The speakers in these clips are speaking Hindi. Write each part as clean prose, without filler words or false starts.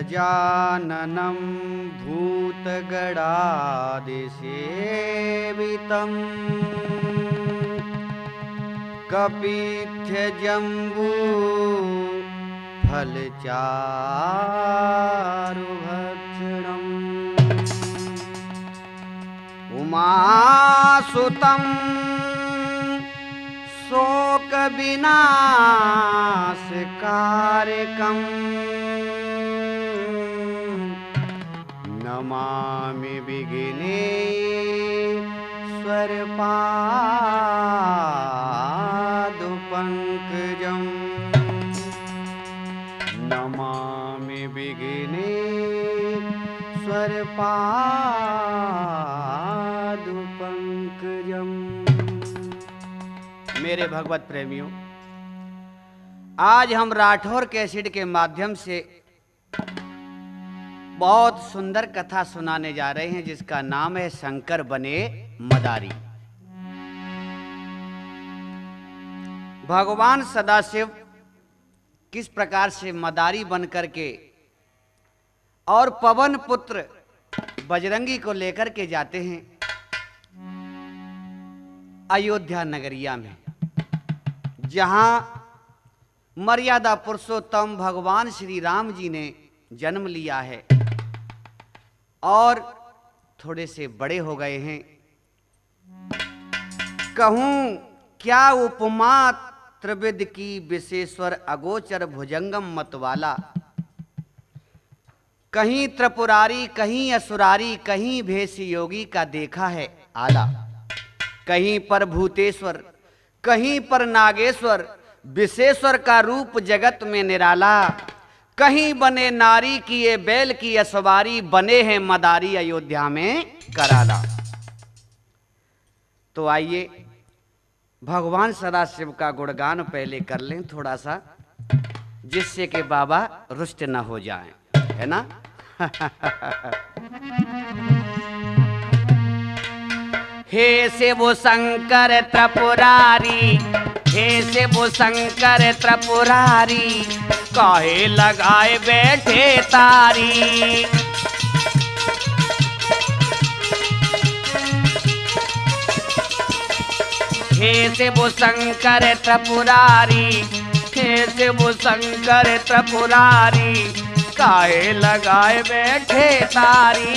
गजाननं भूतगणादिसेवितं कपित्थजम्बूफलचारुभक्षणम् उमासुतं शोकविनाशकारकम् नमामि विघ्नेश्वरपादपङ्कजम् नमामि विघ्नेश्वरपादपङ्कजम्। मेरे भगवत प्रेमियों, आज हम राठौर कैसेट के माध्यम से बहुत सुंदर कथा सुनाने जा रहे हैं जिसका नाम है शंकर बने मदारी। भगवान सदाशिव किस प्रकार से मदारी बन करके और पवन पुत्र बजरंगी को लेकर के जाते हैं अयोध्या नगरिया में, जहां मर्यादा पुरुषोत्तम भगवान श्री राम जी ने जन्म लिया है और थोड़े से बड़े हो गए हैं। कहूं क्या उपमा त्रिविध की विशेश्वर अगोचर भुजंगम मतवाला, कहीं त्रिपुरारी कहीं असुरारी कहीं भेष योगी का देखा है आला, कहीं पर भूतेश्वर कहीं पर नागेश्वर, विशेश्वर का रूप जगत में निराला, कहीं बने नारी की ये बैल की असवारी, बने हैं मदारी अयोध्या में कराला। तो आइए भगवान सदाशिव का गुणगान पहले कर लें थोड़ा सा, जिससे कि बाबा रुष्ट न हो जाएं, है ना। हे शिव शंकर त्रिपुरारी, हे शिव शंकर त्रिपुरारी, काहे लगाए बैठे तारी। हे शिव शंकर त्रिपुरारी, हे शिव शंकर त्रिपुरारी, काहे लगाए बैठे तारी।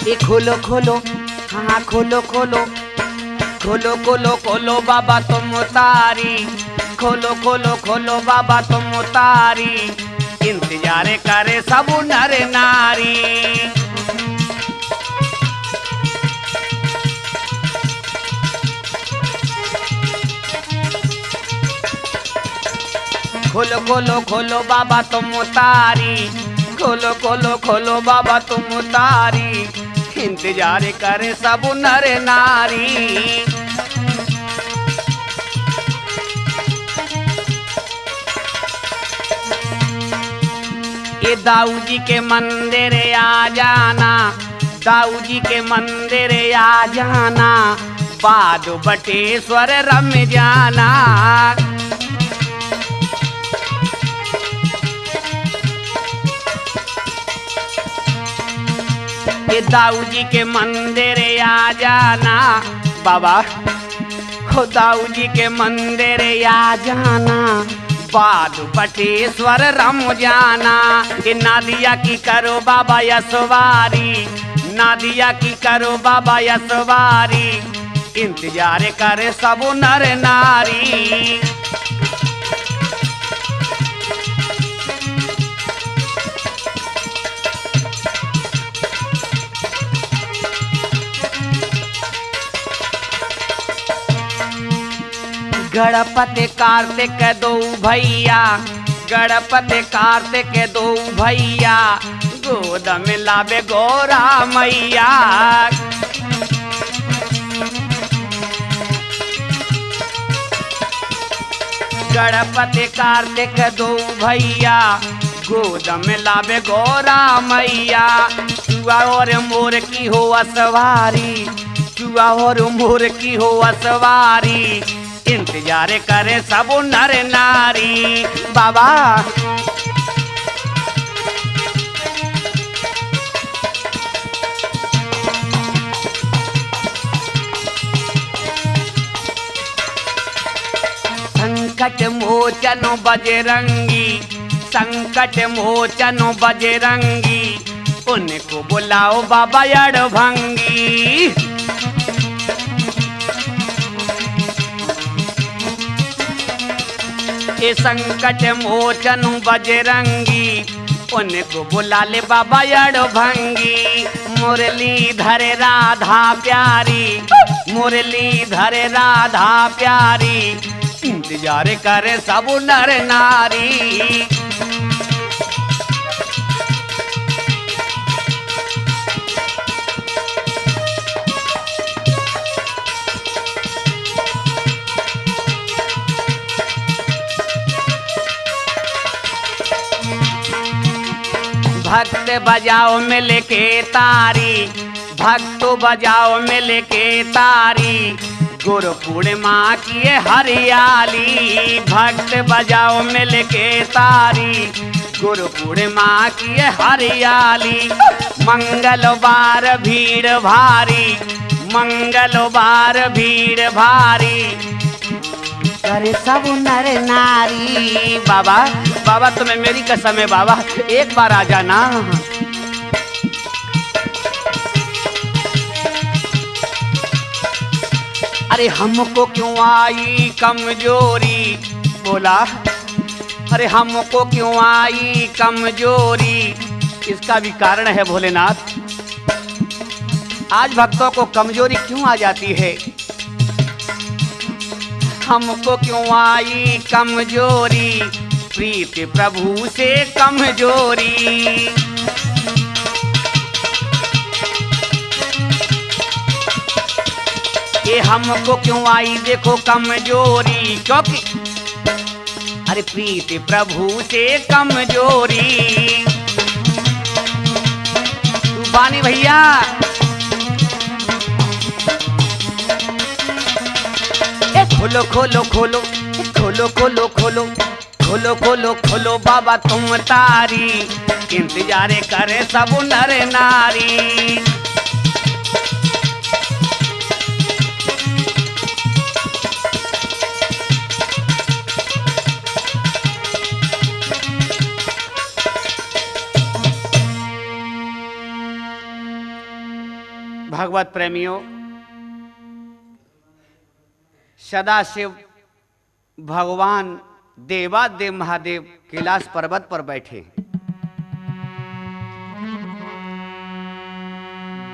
ये खोलो खोलो, हाँ खोलो खोलो, खोलो खोलो खोलो बाबा तुम उतारी, खोलो खोलो खोलो बाबा तुम उतारी, इंतजार करे सब नर नारी। खोलो खोलो खोलो बाबा तुम उतारी, खोलो खोलो खोलो बाबा तुम उतारी, इंतजार करे सब नर नारी। ये दाऊ जी के मंदिर आ जाना, दाऊ जी के मंदिर आ जाना, बाद बटेश्वर रम जाना। ये दाऊ जी के मंदिर आ जाना बाबा, हो दाऊ जी के मंदिर आ जाना, बाद बटेश्वर रम जाना। ये नादिया की करो बाबा यसवारी, नादिया की करो बाबा यसवारी, इंतजार करे सब नर नारी। गणपति कार्तिक दो भैया, गणपति कार्तिक दो भैया, गोद में लावे गौरा मैया। गणपति कार्तिक दो भैया, गोद में लावे गौरा मैया। चुआ और मोर की हो असवारी, चुआ और मोर की हो असवारी, इंतजार करे सब नर नारी। बाबा संकट मोचन बजरंगी, संकट मोचन बजरंगी, उनको बुलाओ बाबा अड़भंगी। ये संकट मोचन बजरंगी, उनको बुला ले बाबा अड़भंगी। मुरलीधर राधा प्यारी, मुरलीधर राधा प्यारी, इंतजार करे सब नर नारी। भक्त बजाओ मिल के तारी, भक्त बजाओ मिल के तारी, गुरु पूर्णिमा की हरियाली। भक्त बजाओ मिल के तारी, गुरु पूर्णिमा की हरियाली। मंगलवार भीड़ भारी, मंगलवार भीड़ भारी, करे सब नर नारी। बाबा बाबा तुम्हें मेरी कसम है बाबा, एक बार आ जाना। अरे हमको क्यों आई कमजोरी, बोला अरे हमको क्यों आई कमजोरी। इसका भी कारण है भोलेनाथ, आज भक्तों को कमजोरी क्यों आ जाती है। हमको क्यों आई कमजोरी, प्रीत प्रभु से कमजोरी। ये हमको क्यों आई देखो कमजोरी, क्योंकि अरे प्रीत प्रभु से कमजोरी। बानी भैया खोलो खोलो खोलो खोलो खोलो खोलो खोलो खोलो खोलो बाबा तुम तारी, इंतजार करे सब नर नारी। भगवत प्रेमियों, सदाशिव भगवान देवादेव महादेव कैलाश पर्वत पर बैठे,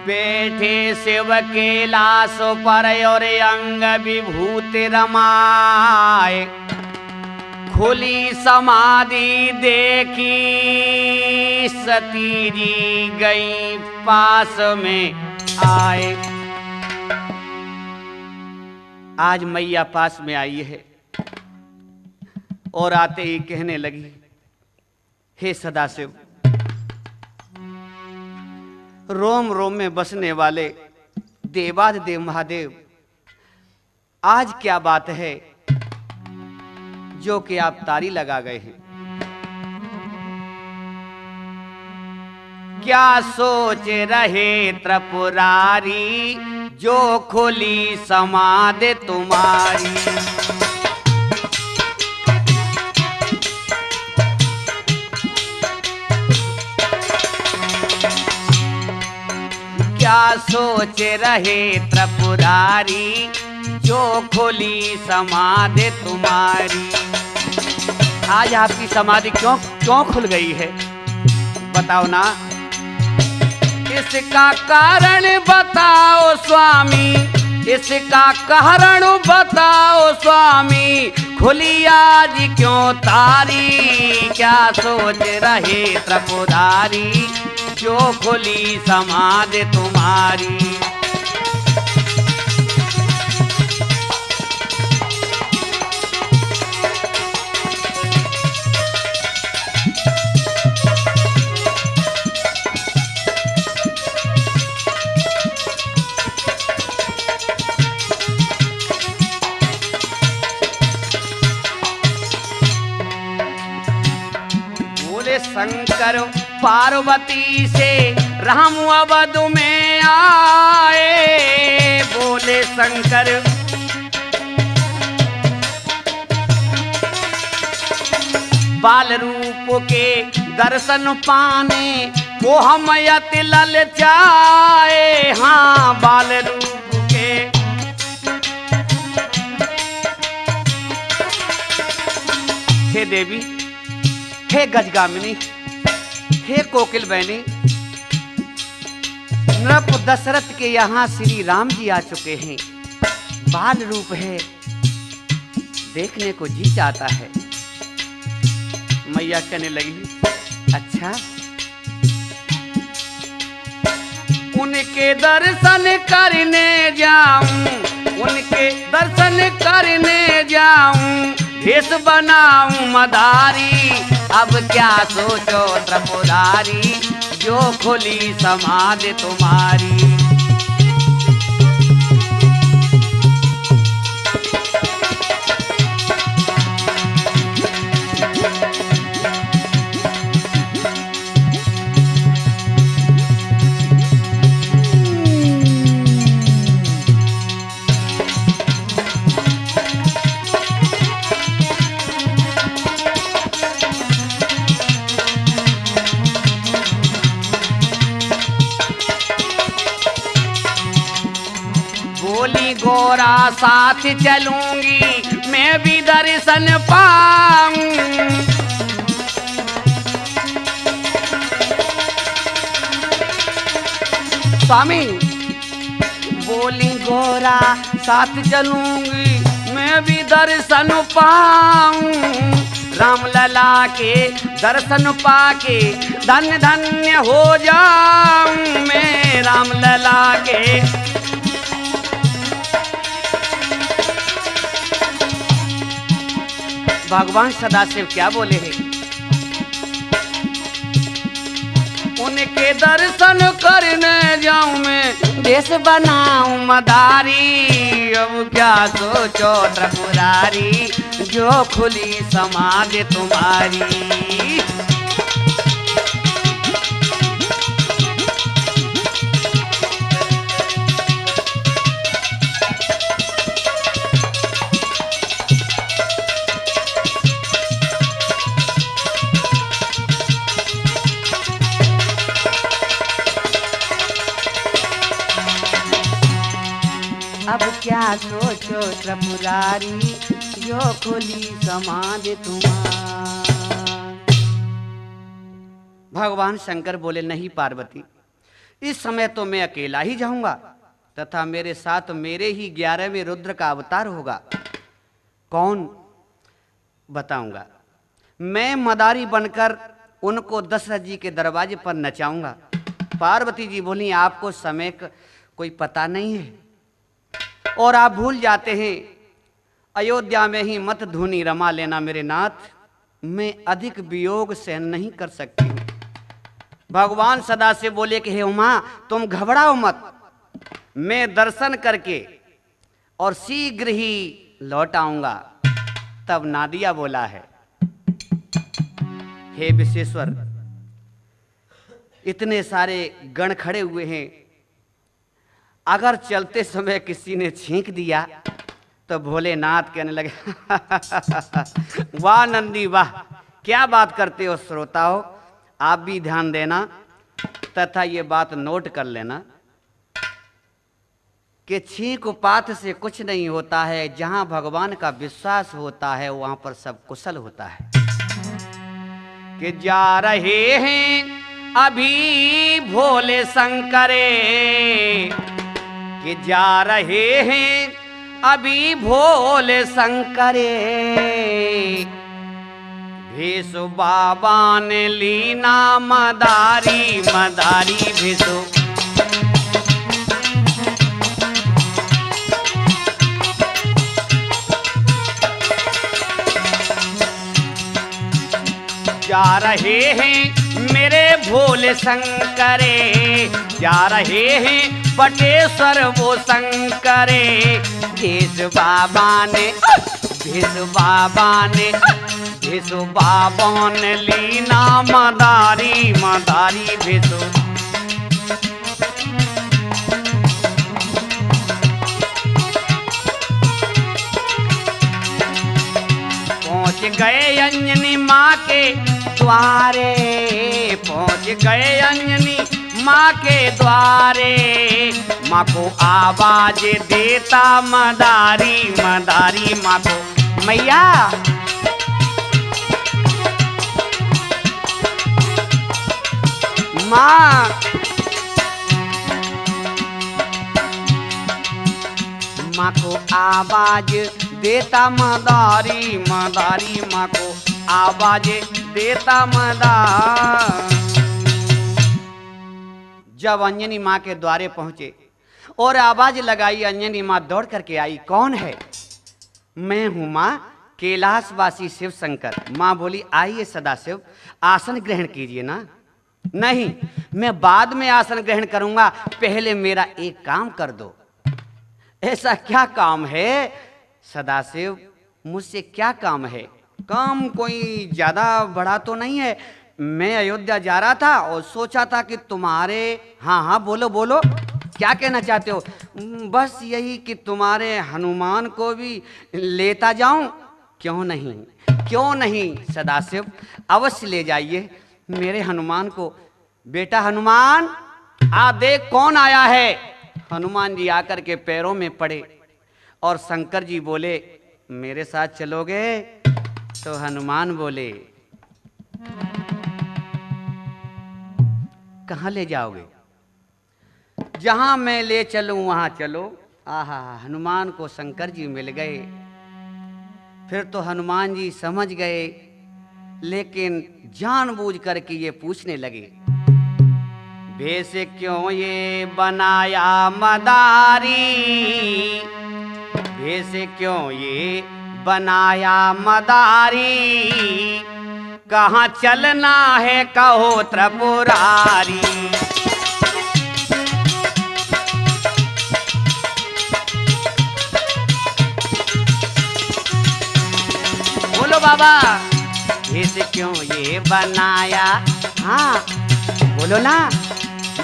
बैठे शिव कैलाश पर और अंग विभूति रमाए। खुली समाधि देखी सती जी गई पास में आए। आज मैया पास में आई है और आते ही कहने लगी, हे सदाशिव, रोम रोम में बसने वाले देवाधिदेव महादेव, आज क्या बात है जो कि आप तारी लगा गए हैं। क्या सोच रहे त्रिपुरारी, जो खुली समाधि तुम्हारी। क्या सोच रहे त्रिपुरारी, जो खुली समाधि तुम्हारी। आज आपकी समाधि क्यों खुल गई है, बताओ ना। इसका कारण बताओ स्वामी, इसका कारण बताओ स्वामी, खुली आज क्यों तारी। क्या सोच रहे त्रिपुरारी, जो खुली समाधि तुम्हारी। बोले शंकर पार्वती से राम अवध में आए। बोले शंकर बाल रूप के दर्शन पाने को हम अति ललचाए। हाँ बाल रूप के हे देवी, हे गजगामिनी, हे कोकिल बहनी, नृप दशरथ के यहाँ श्री राम जी आ चुके हैं। बाल रूप है, देखने को जी चाहता है। मैया कहने लगी अच्छा, उनके दर्शन करने जाऊं, उनके दर्शन करने जाऊं, भेष बनाऊं मदारी। अब क्या सोचो त्रिपुरारी, जो खुली समाधि तुम्हारी। गोरा साथ चलूंगी, मैं भी दर्शन पाऊं। स्वामी बोली गोरा साथ चलूंगी, मैं भी दर्शन पाऊं। राम लला के दर्शन पाके धन्य धन्य हो जाऊं मैं। राम लला के भगवान सदाशिव क्या बोले हैं, उनके दर्शन करने जाऊं मैं, देश बनाऊं मदारी। अब क्या सोचो त्रिपुरारी, जो खुली समाधि तुम्हारी। अब क्या सोचो त्रिपुरारी, जो खुली समाधि तुम्हारी। भगवान शंकर बोले नहीं पार्वती, इस समय तो मैं अकेला ही जाऊंगा, तथा मेरे साथ मेरे ही 11वें रुद्र का अवतार होगा। कौन बताऊंगा। मैं मदारी बनकर उनको दशरथ जी के दरवाजे पर नचाऊंगा। पार्वती जी बोली आपको समय का कोई पता नहीं है और आप भूल जाते हैं, अयोध्या में ही मत धुनी रमा लेना मेरे नाथ, मैं अधिक वियोग सहन नहीं कर सकती। भगवान सदा से बोले कि हे उमा तुम घबराओ मत, मैं दर्शन करके और शीघ्र ही लौट आऊंगा। तब नादिया बोला है, हे विश्वेश्वर, इतने सारे गण खड़े हुए हैं, अगर चलते समय किसी ने छींक दिया तो भोलेनाथ कहने लगे वाह नंदी वाह, क्या बात करते हो श्रोताओं, आप भी ध्यान देना तथा ये बात नोट कर लेना कि छींक पात से कुछ नहीं होता है। जहां भगवान का विश्वास होता है वहां पर सब कुशल होता है। कि जा रहे हैं अभी भोले शंकरे, कि जा रहे हैं अभी भोले शंकरे, भेषु बाबा ने लीना मदारी, मदारी भेषु। जा रहे हैं मेरे भोले शंकरे, जा रहे हैं बटेश्वर वो शंकरे, भेष बाबा ने भेसु बाबा ने लीना मदारी मदारी भेसु। पहुंच गए अंजनी माँ के द्वारे, पहुंच गए अंजनी माँ के द्वारे, माँ को आवाज देता मदारी मदारी माँ को, मैया माँ माँ को आवाज देता मदारी मदारी माँ को आवाज देता मदारी। जब अंजनी माँ के द्वारे पहुंचे और आवाज लगाई, अंजनी माँ दौड़ करके आई, कौन है? मैं हूं माँ, कैलाशवासी शिव शंकर। माँ बोली आइए सदाशिव, आसन ग्रहण कीजिए ना। नहीं, मैं बाद में आसन ग्रहण करूंगा, पहले मेरा एक काम कर दो। ऐसा क्या काम है सदाशिव? मुझसे क्या काम है? काम कोई ज्यादा बड़ा तो नहीं है। मैं अयोध्या जा रहा था और सोचा था कि तुम्हारे, हाँ हाँ बोलो बोलो, क्या कहना चाहते हो? बस यही कि तुम्हारे हनुमान को भी लेता जाऊं। क्यों नहीं, क्यों नहीं सदाशिव, अवश्य ले जाइए मेरे हनुमान को। बेटा हनुमान, आ देख कौन आया है। हनुमान जी आकर के पैरों में पड़े और शंकर जी बोले मेरे साथ चलोगे? तो हनुमान बोले कहाँ ले जाओगे? जहां मैं ले चलूं वहां चलो। आहा, हनुमान को शंकर जी मिल गए। फिर तो हनुमान जी समझ गए, लेकिन जानबूझ करके ये पूछने लगे भेष क्यों ये बनाया मदारी, भेष क्यों ये बनाया मदारी, कहाँ चलना है कहो त्रिपुरारी। बोलो बाबा, भेष क्यों ये बनाया? हाँ बोलो ना,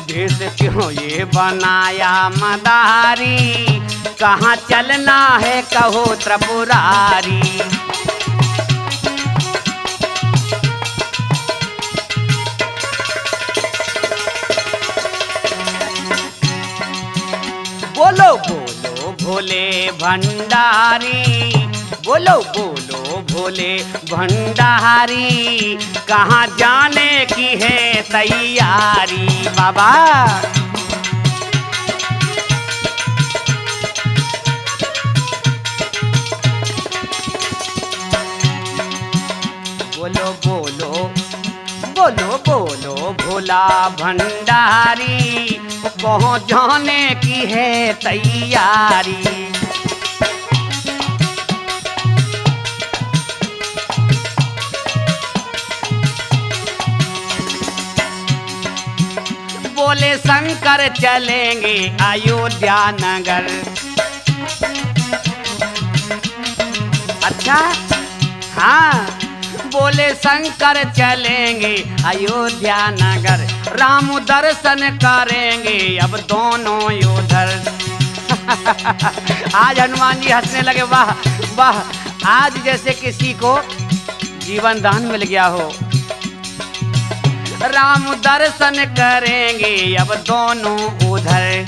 भेष क्यों ये बनाया मदारी, कहाँ चलना है कहो त्रिपुरारी। बोलो बोलो भोले भंडारी, बोलो बोलो भोले भंडारी, कहाँ जाने की है तैयारी। बाबा बोलो बोलो बोलो बोलो भोला भंडारी, कहाँ जाने की है तैयारी। बोले शंकर चलेंगे अयोध्या नगर। अच्छा हाँ, बोले शंकर चलेंगे अयोध्या नगर, राम दर्शन करेंगे अब दोनों उधर। आज हनुमान जी हंसने लगे, वाह वाह, आज जैसे किसी को जीवन दान मिल गया हो। राम दर्शन करेंगे अब दोनों उधर।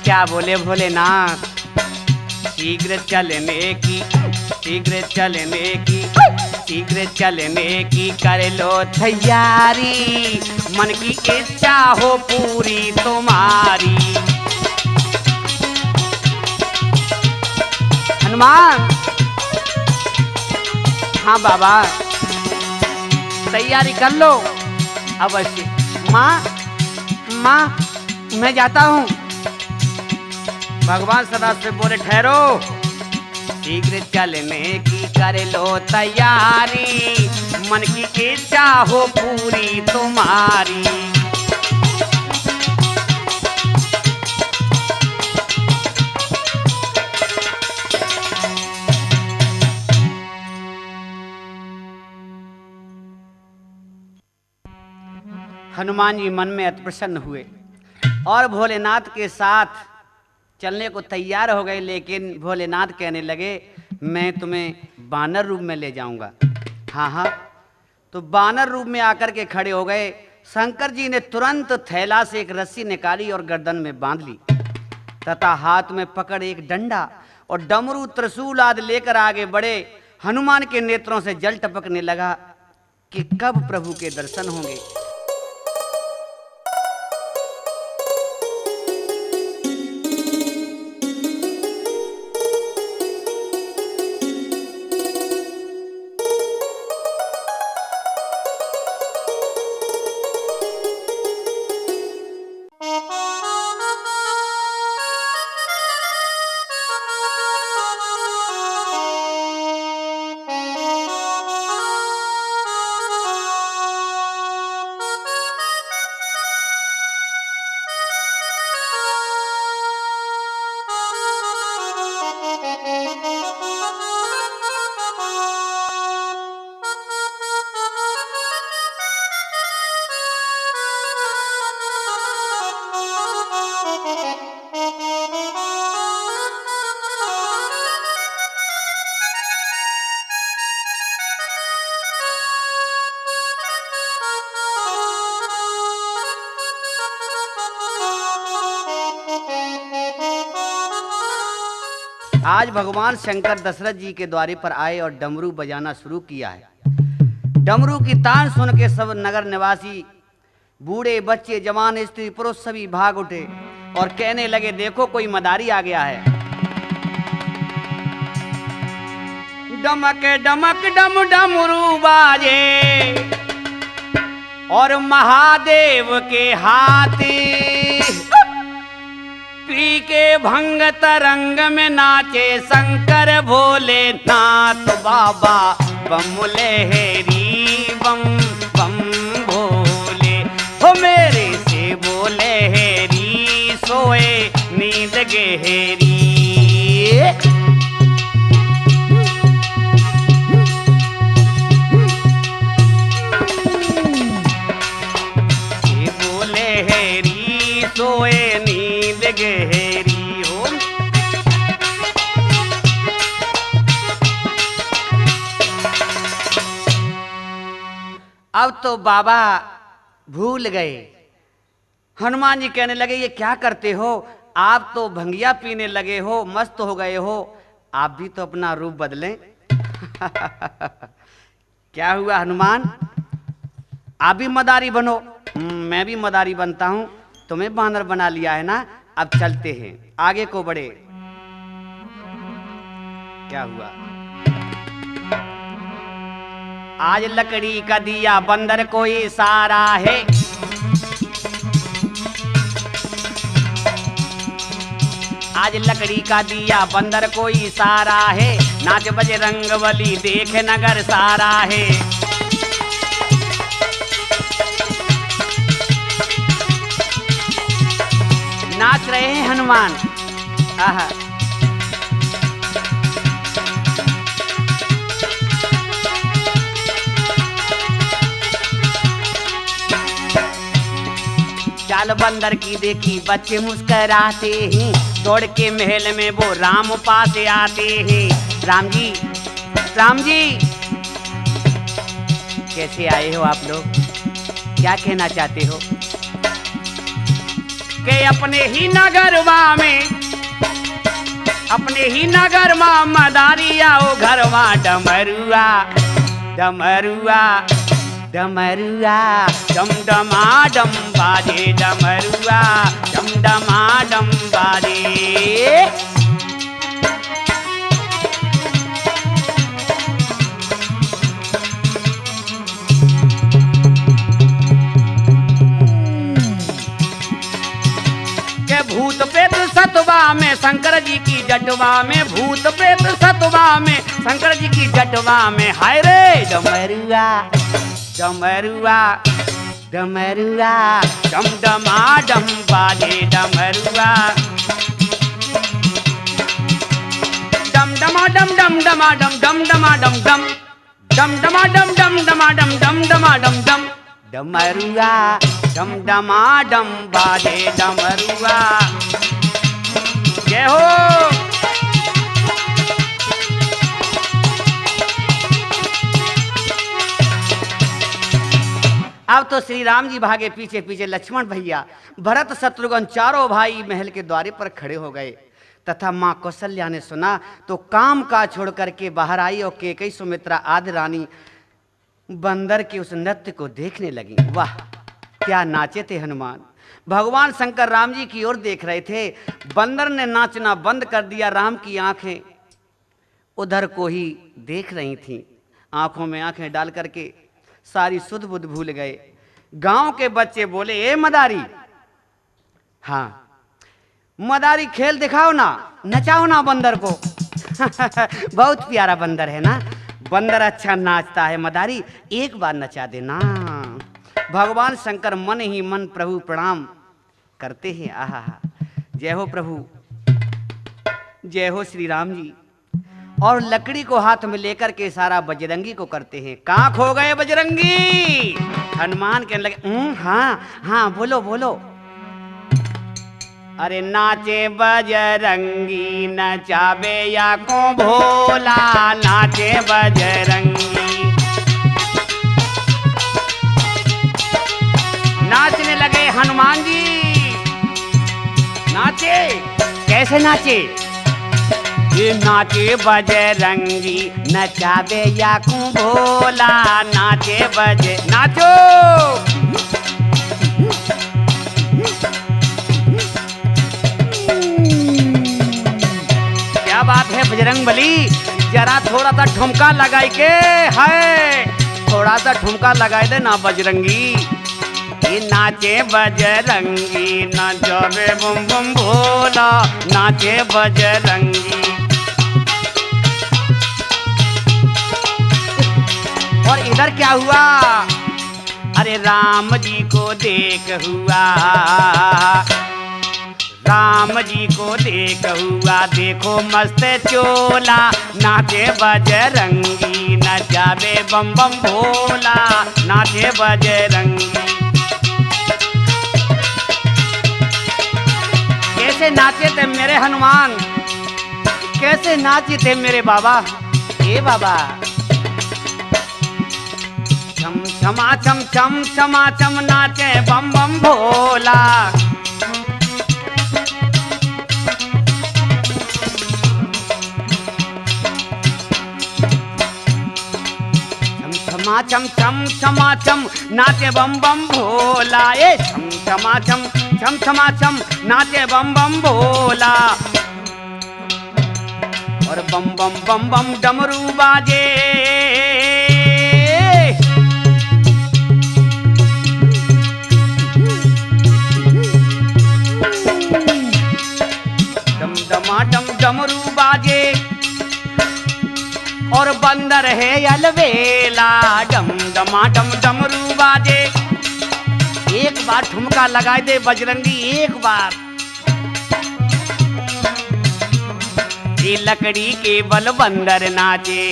क्या बोले भोलेनाथ, शीघ्र चलने की, शीघ्र चलने की, शीघ्र चलने की कर लो तैयारी, मन की इच्छा हो पूरी तुम्हारी। हनुमान, हाँ बाबा तैयारी कर लो अवश्य। माँ माँ मैं जाता हूँ। भगवान सदाशिव बोले ठहरो, शीघ्र चलने की कर लो तैयारी, मन की इच्छा हो पूरी तुम्हारी। हनुमान जी मन में अति प्रसन्न हुए और भोलेनाथ के साथ चलने को तैयार हो गए। लेकिन भोलेनाथ कहने लगे, मैं तुम्हें बानर रूप में ले जाऊंगा। हाँ हाँ, तो बानर रूप में आकर के खड़े हो गए। शंकर जी ने तुरंत थैला से एक रस्सी निकाली और गर्दन में बांध ली तथा हाथ में पकड़ एक डंडा और डमरू त्रिशूल आदि लेकर आगे बढ़े। हनुमान के नेत्रों से जल टपकने लगा कि कब प्रभु के दर्शन होंगे। आज भगवान शंकर दशरथ जी के द्वारे पर आए और डमरू बजाना शुरू किया है। डमरू की तान सुन के सब नगर निवासी, बूढ़े बच्चे, जवान, स्त्री पुरुष सभी भाग उठे और कहने लगे, देखो कोई मदारी आ गया है। डमक डमक डम डमरू बाजे और महादेव के हाथी पी के भंग तरंग में नाचे शंकर भोलेनाथ बाबा बम लहरी बम बम भोले हो मेरे से बोले हेरी सोए नींद गहरी। बोले हेरी सोए नींद गहरी हो। अब तो बाबा भूल गए। हनुमान जी कहने लगे, ये क्या करते हो आप? तो भंगिया पीने लगे हो, मस्त हो गए हो, आप भी तो अपना रूप बदलें। क्या हुआ हनुमान, आप भी मदारी बनो। मैं भी मदारी बनता हूं, तुम्हें बानर बना लिया है ना। अब चलते हैं, आगे को बढ़े। क्या हुआ, आज लकड़ी का दिया बंदर कोई सारा है। आज लकड़ी का दिया बंदर कोई सारा है, नाच बजरंगबली देख नगर सारा है। नाच रहे हैं हनुमान। आहा, चाल बंदर की देखी बच्चे मुस्कराते हैं, दौड़ के महल में वो राम पास आते हैं। राम जी, राम जी, कैसे आए हो आप लोग? क्या कहना चाहते हो? के अपने ही नगरवा में, अपने ही नगर में मदारी आओ घरवा। डमरुआ डमरुआ डमरुआ डम डमा डम बाजे, डमरुआ डम डमा डम बाजे। भूत प्रेत सतवा में शंकर जी की जटवा में, भूत प्रेत सतवा में शंकर जी की जटवा में। हाय रे डमरुआ डमरुआ डमरुआ डम डमा डम बाजे, डमरुआ डम डमा डम डम डमा डम डम डमा डम डम डम डमा डम डम डमा डम डम डमा डम डम। डमरुआ डम डमा डम बाजे डमरुआ। जय हो। अब तो श्री राम जी भागे पीछे पीछे, लक्ष्मण भैया, भरत शत्रुघ्न चारों भाई महल के द्वारे पर खड़े हो गए। तथा माँ कौशल्या ने सुना तो काम का छोड़ करके बाहर आई और कैकेयी, सुमित्रा आदि रानी बंदर के उस नृत्य को देखने लगी। वाह, क्या नाचे थे हनुमान। भगवान शंकर राम जी की ओर देख रहे थे। बंदर ने नाचना बंद कर दिया। राम की आंखें उधर को ही देख रही थीं। आंखों में आंखें डाल करके सारी सुध बुध भूल गए। गांव के बच्चे बोले, ए मदारी, हाँ मदारी खेल दिखाओ ना, नचाओ ना बंदर को। बहुत प्यारा बंदर है ना, बंदर अच्छा नाचता है, मदारी एक बार नचा देना। भगवान शंकर मन ही मन प्रभु प्रणाम करते हैं। आहा, जय हो प्रभु, जय हो श्री राम जी। और लकड़ी को हाथ में लेकर के इशारा बजरंगी को करते हैं। कहाँ खो गए बजरंगी? हनुमान कहने लगे, हाँ हाँ बोलो बोलो। अरे नाचे बजरंगी नचावे या को भोला, नाचे बजरंगी। नाचने लगे हनुमान जी। नाचे, कैसे नाचे? ये नाचे बजरंगी नचावे या को भोला, नाचे बजे, नाचो। क्या बात है बजरंगबली, जरा थोड़ा सा ठुमका लगाई के है, थोड़ा सा ठुमका लगाए दे ना बजरंगी। ये नाचे बजरंगी नचावे बम बम भोला, नाचे बजरंगी। और इधर क्या हुआ? अरे राम जी को देख हुआ, राम जी को देख हुआ, देखो मस्त चोला, नाचे बजरंगी नचावे बम बम भोला, नाचे बजरंगी। कैसे नाचे थे मेरे हनुमान, कैसे नाचे थे मेरे बाबा। ए बाबा, छम छमा छम छम छमा छम नाचे बम बम भोला। छम छम छमा छम नाचे बम बम भोला। ए छम छमा छम छम छमा छम नाचे बम बम भोला। और बम बम बम बम डमरू बाजे, डम डमा डम डमरू बाजे। और बंदर है अलबेला, डम डमा डम डमरू बाजे। एक बार ठुमका लगाए दे बजरंगी, एक बार। ये लकड़ी के बल बंदर नाचे,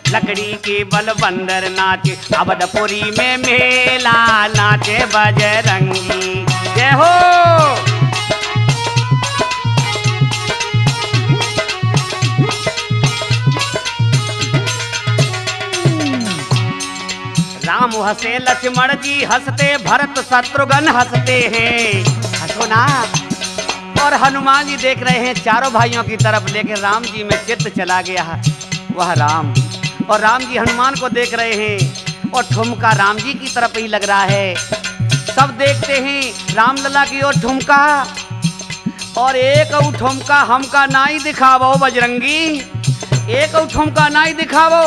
लकड़ी के बल बंदर नाचे। अवधपुरी में मेला, नाचे बजरंगी। जय हो। राम हंसे, लक्ष्मण जी हंसते, भरत शत्रुघ्न हंसते हैं। हंसो ना। और हनुमान जी देख रहे हैं चारों भाइयों की तरफ, लेकिन राम जी में चित्त चला गया है वह राम। और राम जी हनुमान को देख रहे हैं और ठुमका राम जी की तरफ ही लग रहा है। सब देखते हैं रामलला की ओर ठुमका। और एक ठुमका हमका नाई दिखावो बजरंगी, एक ठुमका नाई दिखावो।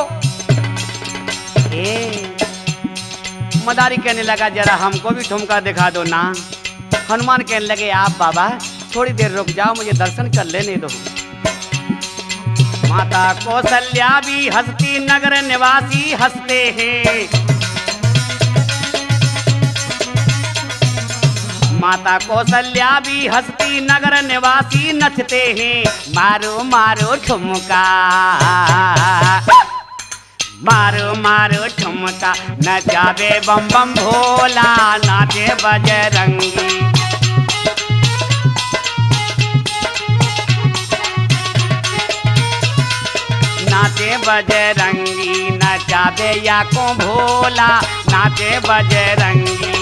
मदारी कहने लगा, जरा हमको भी ठुमका दिखा दो ना। हनुमान कहने लगे, आप बाबा थोड़ी देर रुक जाओ, मुझे दर्शन कर लेने दो। माता कौशल्या भी हंसती, नगर निवासी हंसते हैं। माता कौशल्या भी हंसती, नगर निवासी नचते हैं। मारो मारो ठुमका, मारो मारो ठुमका नचावे बम बम भोला, नाचे बजरंगी। नाचे बजरंगी, नचावे या को भोला, नाचे बजरंगी।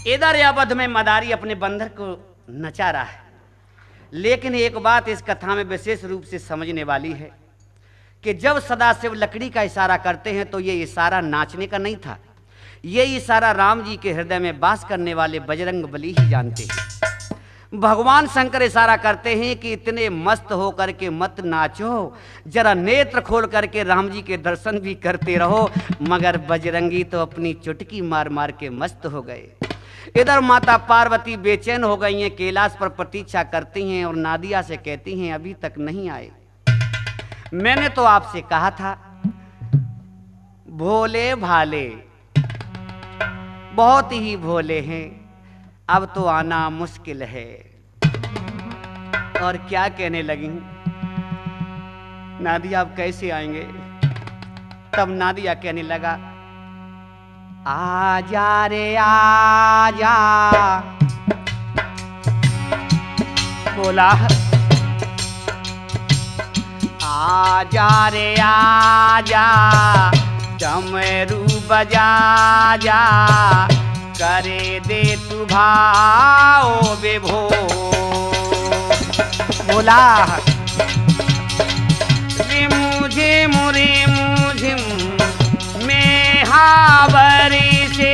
इधर अवध में मदारी अपने बंदर को नचा रहा है, लेकिन एक बात इस कथा में विशेष रूप से समझने वाली है कि जब सदाशिव लकड़ी का इशारा करते हैं तो ये इशारा नाचने का नहीं था, ये इशारा राम जी के हृदय में वास करने वाले बजरंग बली ही जानते हैं। भगवान शंकर इशारा करते हैं कि इतने मस्त होकर के मत नाचो, जरा नेत्र खोल करके राम जी के दर्शन भी करते रहो। मगर बजरंगी तो अपनी चुटकी मार मार के मस्त हो गए। इधर माता पार्वती बेचैन हो गई हैं, कैलाश पर प्रतीक्षा करती हैं और नादिया से कहती हैं अभी तक नहीं आए। मैंने तो आपसे कहा था भोले भाले, बहुत ही भोले हैं, अब तो आना मुश्किल है। और क्या कहने लगी नादिया, अब कैसे आएंगे? तब नादिया कहने लगा आजा रे आजा। बोला आजा रे आजा, डमरू बजा जा, करे दे तू भाओ विभो। बोला मुझे मुरे मुझे में हावरी से,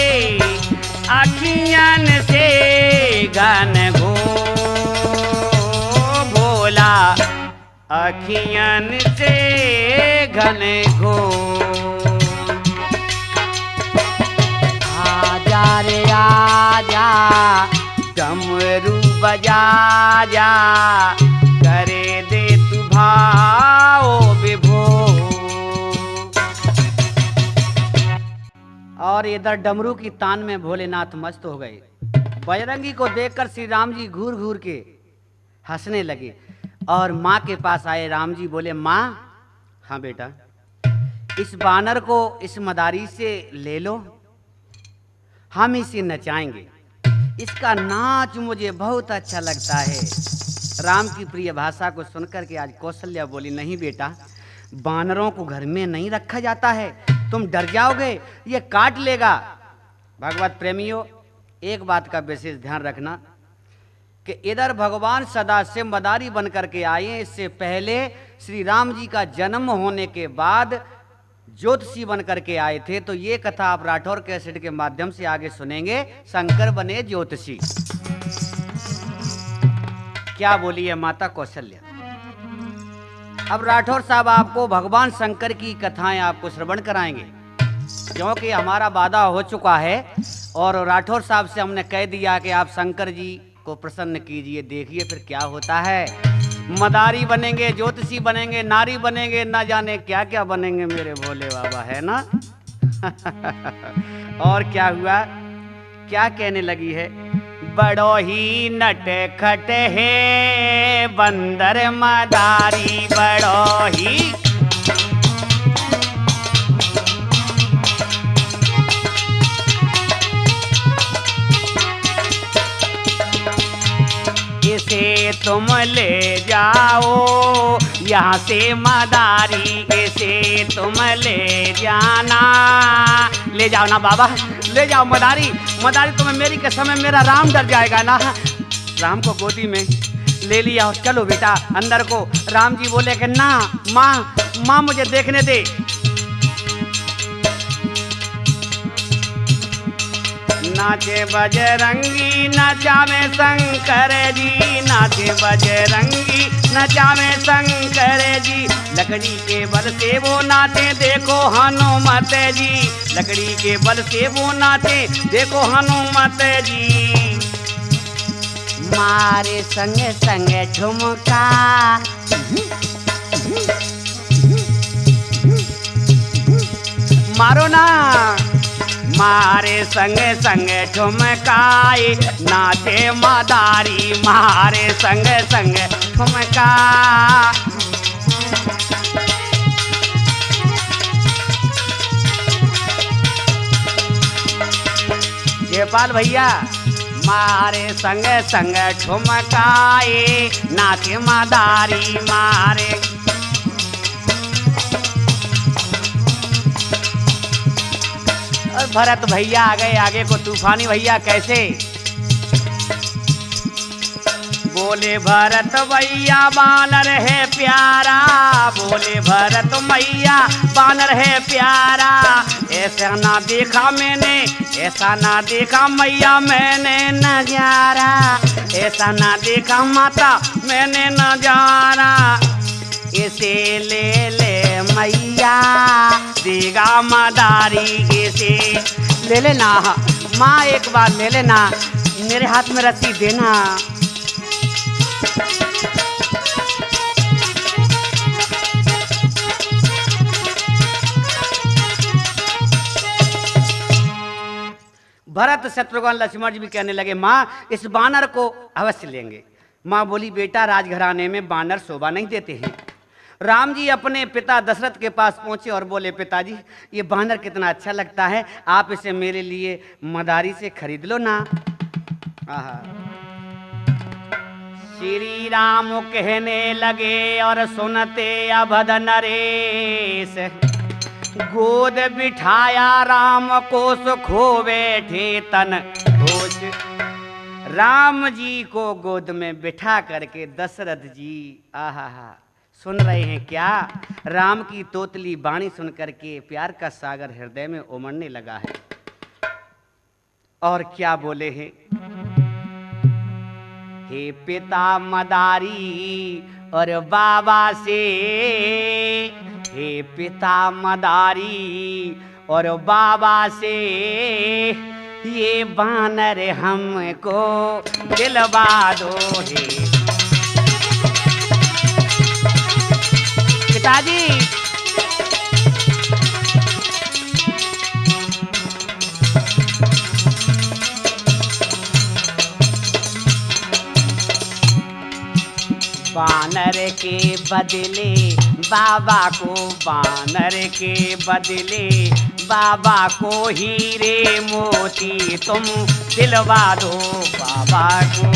अखियन से घन घो। भोला अखियन से घन घो। आजा रे आजा, डमरू बजा जा, करे दे तू भाओ विभो। और इधर डमरू की तान में भोलेनाथ मस्त हो गए। बजरंगी को देखकर श्री राम जी घूर घूर के हंसने लगे और माँ के पास आए। राम जी बोले माँ, हाँ बेटा, इस बानर को इस मदारी से ले लो, हम इसे नचाएंगे। इसका नाच मुझे बहुत अच्छा लगता है। राम की प्रिय भाषा को सुनकर के आज कौशल्या बोली नहीं बेटा, बानरों को घर में नहीं रखा जाता है, तुम डर जाओगे, ये काट लेगा। भगवत प्रेमियों, एक बात का विशेष ध्यान रखना कि इधर भगवान सदाशिव मदारी बन करके आए। इससे पहले श्री राम जी का जन्म होने के बाद ज्योतिषी बन करके आए थे। तो ये कथा आप राठौर कैसेट के माध्यम से आगे सुनेंगे। शंकर बने ज्योतिषी। क्या बोली है माता कौशल्या? अब राठौर साहब आपको भगवान शंकर की कथाएं आपको श्रवण कराएंगे, क्योंकि हमारा वादा हो चुका है और राठौर साहब से हमने कह दिया कि आप शंकर जी को प्रसन्न कीजिए, देखिए फिर क्या होता है। मदारी बनेंगे, ज्योतिषी बनेंगे, नारी बनेंगे, ना जाने क्या क्या बनेंगे मेरे भोले बाबा, है ना। और क्या हुआ, क्या कहने लगी है? बड़ो ही नटखट है बंदर मदारी, बड़ो ही इसे तुम ले जाओ यहाँ से मदारी, इसे तुम ले जाना। ले जाओ ना बाबा, ले जाओ मदारी। मदारी तुम्हें मेरी कसम है, मेरा राम डर जाएगा ना। राम को गोदी में ले लिया और चलो बेटा अंदर को। राम जी बोले कि ना माँ, माँ मुझे देखने दे। नाचे बजरंगी नचावे शंकर जी, नाचे बजरंगी नचावे शंकर जी। लकड़ी के बल से वो नाचे देखो हनुमत जी, लकड़ी के बल से वो नाचे देखो हनुमत जी। मारे संग संग झुमका, मारो ना मारे संग संग ठुमकाए, नाचे मदारी मारे संग संग ठुमका। जयपाल भैया मारे संग संग ठुमकाए, नाचे मदारी मारे। और भरत भैया आ गए आगे को, तूफानी भैया कैसे बोले भरत भैया बानर है प्यारा, बोले भरत मैया बानर है प्यारा। ऐसा ना देखा मैंने, ऐसा ना देखा मैया मैंने नजारा, ऐसा ना देखा माता मैंने नजारा। इसे ले ले मैया देगा मदारी, इसे ले लेना माँ, एक बार ले लेना, मेरे हाथ में रस्सी देना। भरत शत्रुघ्न लक्ष्मण जी भी कहने लगे माँ इस बानर को अवश्य लेंगे। माँ बोली बेटा राजघराने में बानर शोभा नहीं देते हैं। राम जी अपने पिता दशरथ के पास पहुंचे और बोले पिताजी ये बानर कितना अच्छा लगता है, आप इसे मेरे लिए मदारी से खरीद लो ना। श्री राम कहने लगे और सुनते अवध नरेश, गोद बिठाया राम को सुखो बैठे तन होश। राम जी को गोद में बिठा करके दशरथ जी आहा सुन रहे हैं क्या? राम की तोतली वाणी सुन करके प्यार का सागर हृदय में उमड़ने लगा है। और क्या बोले हैं, हे पिता मदारी और बाबा से, हे पिता मदारी और बाबा से, ये बानर हमको दिलवा दो हे पिताजी। बानर के बदले बाबा को, बानर के बदले बाबा को हीरे मोती तुम दिलवा दो बाबा को।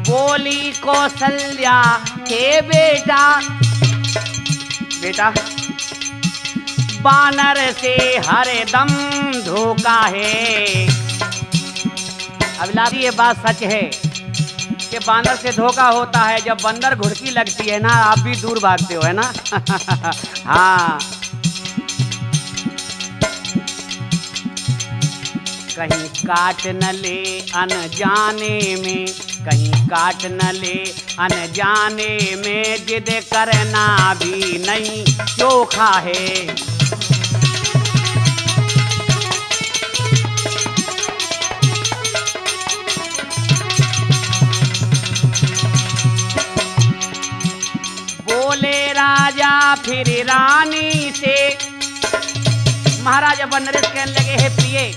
बोली कौशल्या हे बेटा, बेटा बानर से हर दम धोखा है। अभिलाषी ये बात सच है कि बानर से धोखा होता है। जब बंदर घुड़की लगती है ना आप भी दूर भागते हो है ना। हाँ कहीं काट न ले अनजाने में, कहीं काट न ले अनजाने में, जिद करना भी नहीं चोखा है। बोले राजा फिर रानी से, महाराजा बनरस कहने लगे हे प्रिय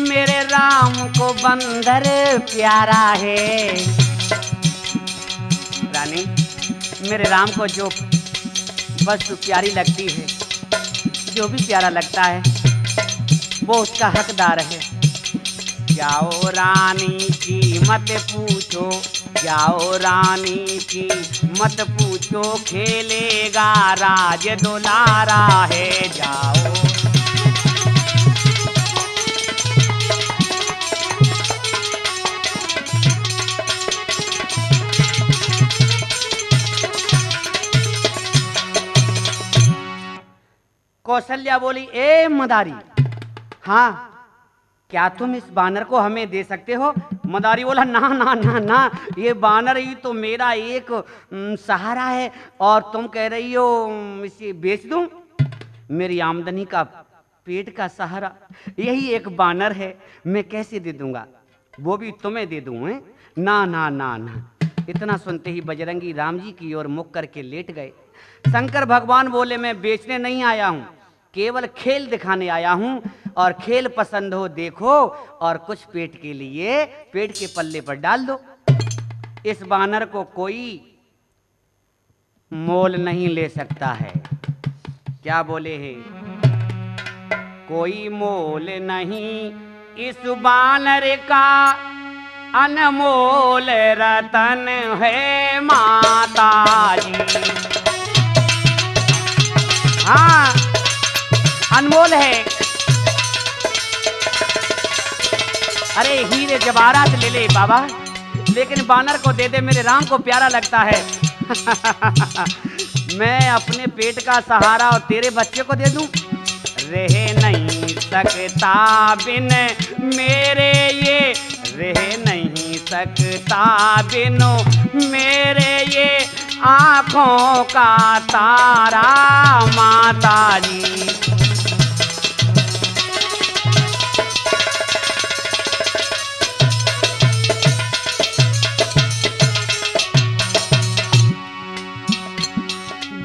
मेरे राम को बंदर प्यारा है। रानी मेरे राम को जो वस्तु प्यारी लगती है, जो भी प्यारा लगता है वो उसका हकदार है। जाओ रानी की मत पूछो, जाओ रानी की मत पूछो, खेलेगा राज दुलारा है। जाओ कौशल्या बोली ए मदारी, हाँ क्या तुम इस बानर को हमें दे सकते हो? मदारी बोला ना ना ना ना, ये बानर ही तो मेरा एक सहारा है और तुम कह रही हो इसे बेच दूं? मेरी आमदनी का पेट का सहारा यही एक बानर है, मैं कैसे दे दूंगा, वो भी तुम्हें दे दूं? हैं? ना ना ना ना। इतना सुनते ही बजरंगी राम जी की ओर मुख करके लेट गए। शंकर भगवान बोले, मैं बेचने नहीं आया हूं, केवल खेल दिखाने आया हूं, और खेल पसंद हो देखो, और कुछ पेट के लिए पेट के पल्ले पर डाल दो। इस बानर को कोई मोल नहीं ले सकता है। क्या बोले हैं? कोई मोल नहीं इस बानर का, अनमोल रतन है माता जी। हाँ, अनमोल है। अरे हीरे जवाहरात ले ले बाबा, लेकिन बानर को दे दे, मेरे राम को प्यारा लगता है। मैं अपने पेट का सहारा और तेरे बच्चे को दे दूं? रह नहीं सकता बिन मेरे ये, रह नहीं सकता बिनो मेरे ये आँखों का तारा माता जी।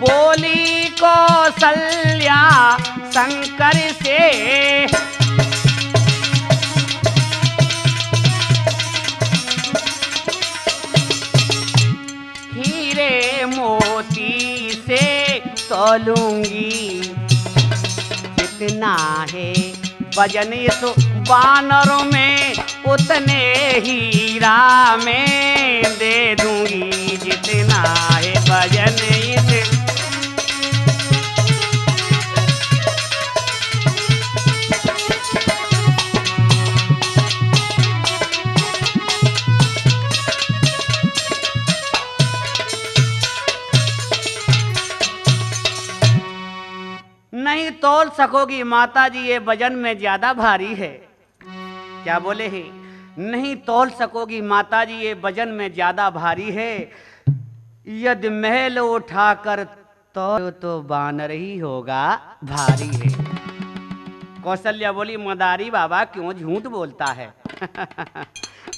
बोली कौशल्या शंकर से, हीरे मोती से तोलूंगी, जितना है वजन इस बानरों में, उतने हीरा में दे दूंगी, जितना है वजन इस। नहीं तोल सकोगी माता जी, ये वजन में ज्यादा भारी है। क्या बोले हैं? नहीं तोल सकोगी माता जी, ये वजन में ज्यादा भारी है। यदि महल उठाकर तो बानर ही होगा भारी है। कौशल्या बोली, मदारी बाबा क्यों झूठ बोलता है?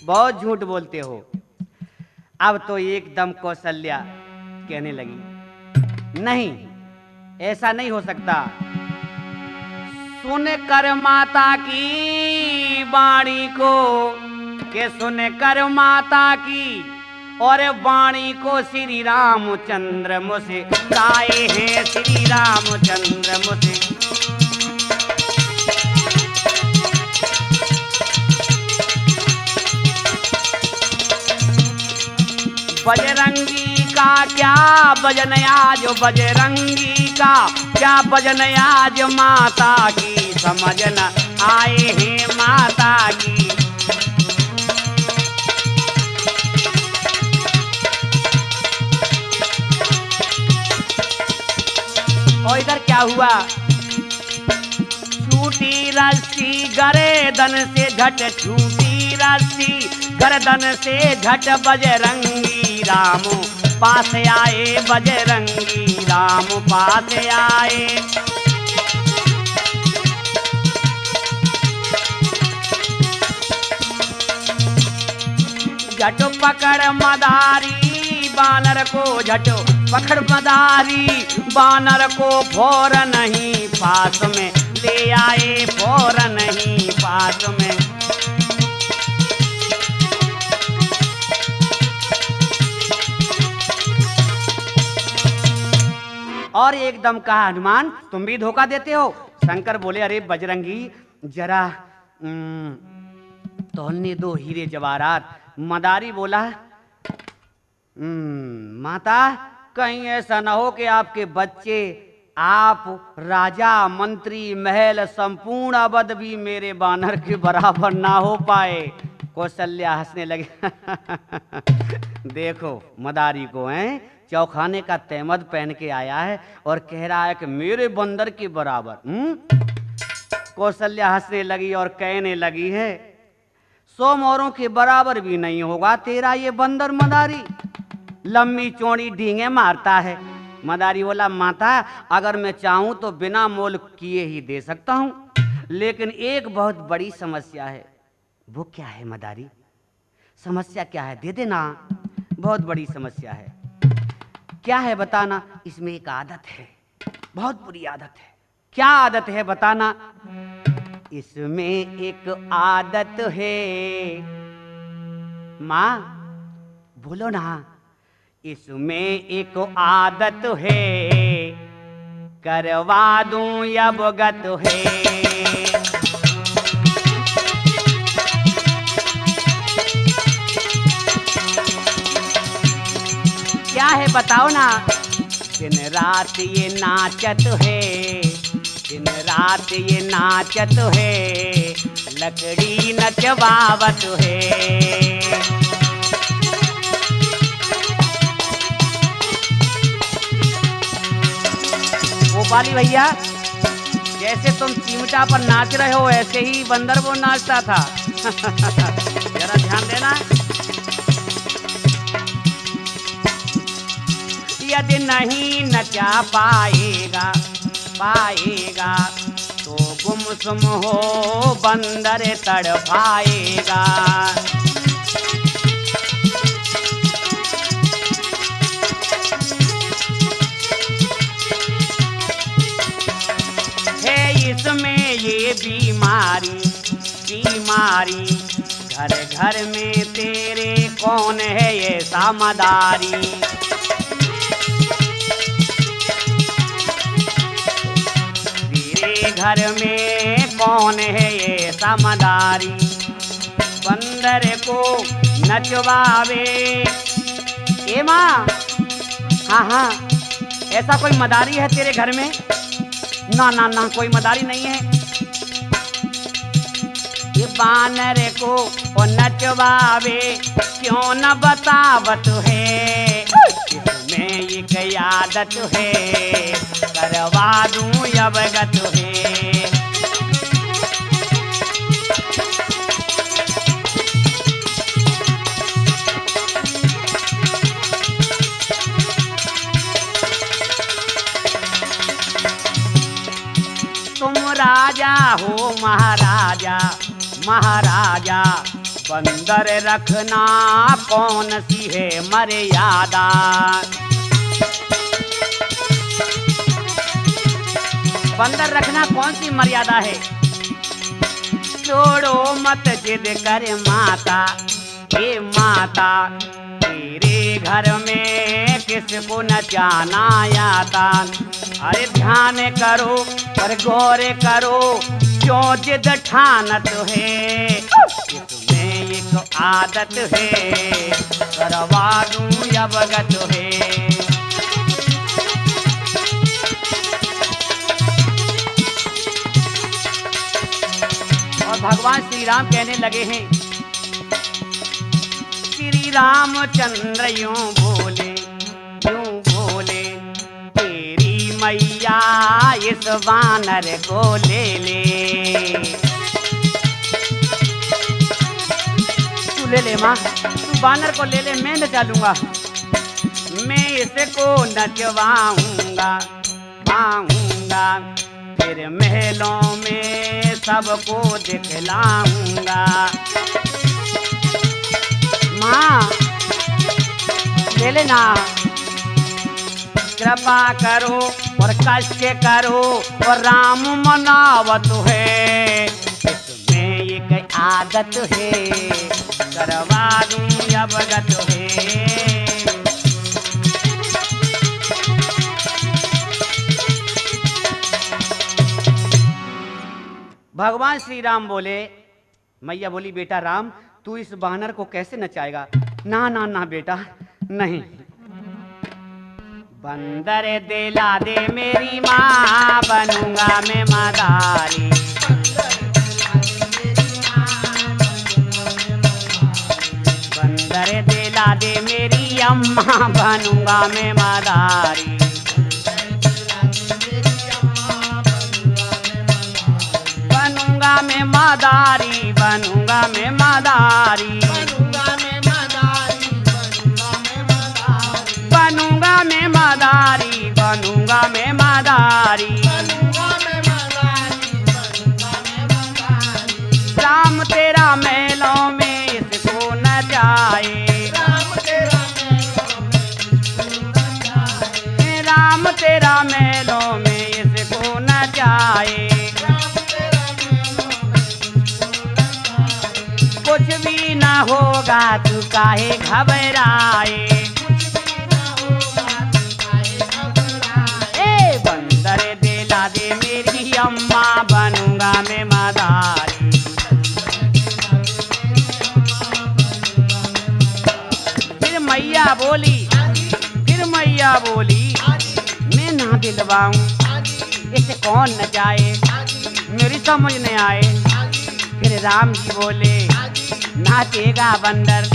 बहुत झूठ बोलते हो। अब तो एकदम कौशल्या कहने लगी, नहीं ऐसा नहीं हो सकता। सुन कर माता की वाणी को, के सुन कर माता की और वाणी को, श्री रामचंद्र मुझसे लाए हैं, श्री रामचंद्र मुझसे। बजरंगी का क्या भजन आज, बजरंगी का क्या भजन आज, माता की समझ न आए हैं माता की। और इधर क्या हुआ? छूटी रस्सी गर्दन से झट, छूटी रस्सी गर्दन से झट, बजरंगी राम पास आए, बजरंगी राम पास आए। झट पकड़ मदारी बानर को, झट पकड़ मदारी बानर को, फौरन ही पास में ले आए, फौरन ही पास में। और एकदम कहा, हनुमान तुम भी धोखा देते हो। शंकर बोले, अरे बजरंगी जरा तोलने दो हीरे जवाहरात। मदारी बोला, माता कहीं ऐसा ना हो कि आपके बच्चे, आप राजा मंत्री महल संपूर्ण अवध भी मेरे बानर के बराबर ना हो पाए। कौशल्या हंसने लगे। देखो मदारी को हैं, चौखाने का तहमद पहन के आया है और कह रहा है कि मेरे बंदर के बराबर। कौशल्या हंसने लगी और कहने लगी है, 100 मोरों के बराबर भी नहीं होगा तेरा ये बंदर मदारी। लंबी चौड़ी डींगे मारता है, मदारी बोला माता अगर मैं चाहूं तो बिना मोल किए ही दे सकता हूं, लेकिन एक बहुत बड़ी समस्या है। वो क्या है मदारी? समस्या क्या है? दे देना। बहुत बड़ी समस्या है। क्या है बताना? इसमें एक आदत है, बहुत बुरी आदत है। क्या आदत है बताना? इसमें एक आदत है। माँ बोलो ना। इसमें एक आदत है, करवा दूं अवगत है। क्या है बताओ ना? दिन रात ये नाचत है, दिन रात ये नाचत है, लकड़ी नचवावत है। गोपाली भैया जैसे तुम चिमटा पर नाच रहे हो ऐसे ही बंदर वो नाचता था। जरा ध्यान देना। यदि नहीं नचा पाएगा पाएगा तो गुमसुम हो बंदर तड़पाएगा। है इसमें ये बीमारी बीमारी, घर घर में तेरे कौन है ये सामदारी। घर में कौन है ये समदारी, बंदर को नचवावे। ए माँ, हाँ हाँ, ऐसा कोई मदारी है तेरे घर में? ना ना ना, कोई मदारी नहीं है। ये बानर को वो नचवावे, क्यों न बतावत है। इसमें एक आदत है, करवा दूं अवगत है। तुम राजा हो महाराजा महाराजा, बंदर रखना कौन सी है मर्यादा। बंदर रखना कौन सी मर्यादा है? छोड़ो मत जिद कर माता, हे माता, तेरे घर में किसको न जाना आता। अरे ध्यान करो और गौर करो, क्यों जिद ठानत है। इसमें एक आदत है, करवा दूं अवगत है। और भगवान श्री राम कहने लगे हैं, श्री रामचंद्र यूं बोले तेरी मैया इस वानर को ले ले। तू ले ले माँ, तू वानर को ले ले, मैं नचा लूंगा। मैं इसको नचवाऊंगा आऊंगा, फिर महलों में सबको दिखलाऊंगा। माँ ले लेना, कृपा करो और कष्ट करो और राम मनावत है। इसमें एक आदत है, करवा दूं अवगत है। भगवान श्री राम बोले, मैया बोली बेटा राम तू इस बानर को कैसे नचाएगा? ना ना ना बेटा नहीं। बंदर दिला दे मेरी माँ, बनूंगा मैं मदारी। बंदर दिला दे मेरी अम्मा, बनूंगा मैं मदारी। बनूंगा मैं मदारी, बनूंगा मैं मदारी, बनूंगा मैं मदारी, मदारी। राम तेरा महलों में इसको न जाए, राम तेरा महलों में इसको न जाए। कुछ भी न होगा तू काहे घबराए, ए बंदर दिला दे मेरी अम्मा बनूंगा मैं मदारी। फिर मैया बोली, फिर मैया बोली मैं ना दिलवाऊं, इसे कौन न जाए, मेरी समझ नहीं आए। फिर राम जी बोले नाचेगा बंदर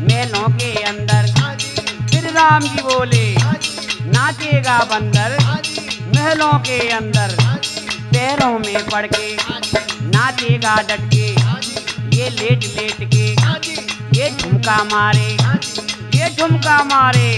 मेलों के अंदर। फिर राम जी बोले नाचेगा बंदर महलों के अंदर। पैरों में पड़ के नाचेगा डट के, ये लेट लेट के ये ठुमका मारे, ये ठुमका मारे।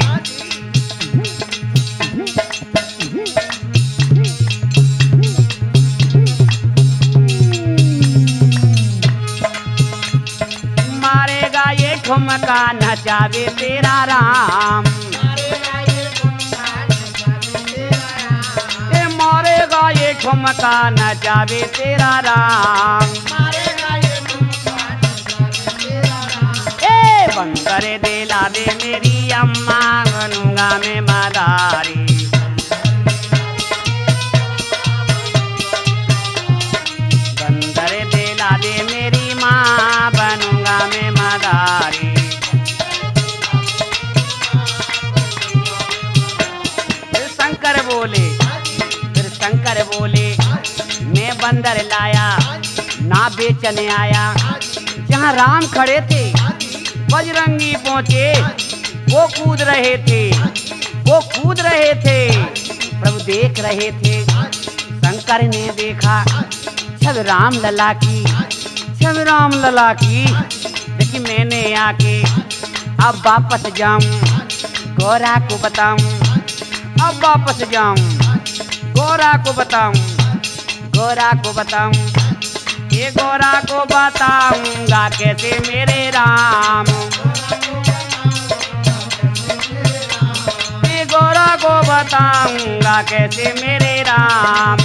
मारेगा ये ठुमका नचावे तेरा राम, ये मारेगा ये ठुमका नचावे तेरा राम। ए बंदर दिला दे मेरी अम्मा बनूंगा मैं मदारी। बंदर दिला दे मेरी माँ बनूंगा मैं मदारी। फिर शंकर बोले, फिर शंकर बोले मैं बंदर लाया ना बेचने आया। जहाँ राम खड़े थे बजरंगी पहुँचे, वो कूद रहे थे, वो कूद रहे थे। प्रभु देख रहे थे, शंकर ने देखा सब राम लला की, सब राम लला की। देखी मैंने आके अब वापस जाऊं, गौरा को बताऊं, अब वापस जाऊं, गौरा को बताऊं, गौरा को बताऊं। ये गौरा को बताऊंगा कैसे मेरे राम, ये गौरा को बताऊंगा कैसे मेरे राम।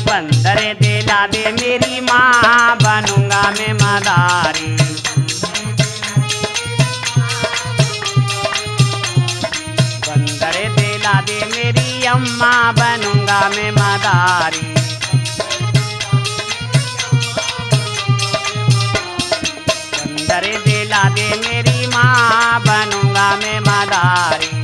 बंदर दिला दे मेरी माँ बनूंगा मैं मदारी। बंदर दिला दे मेरी अम्मा बनूंगा मैं मदारी। बंदर दिला दे मेरी माँ बनूंगा मैं मदारी।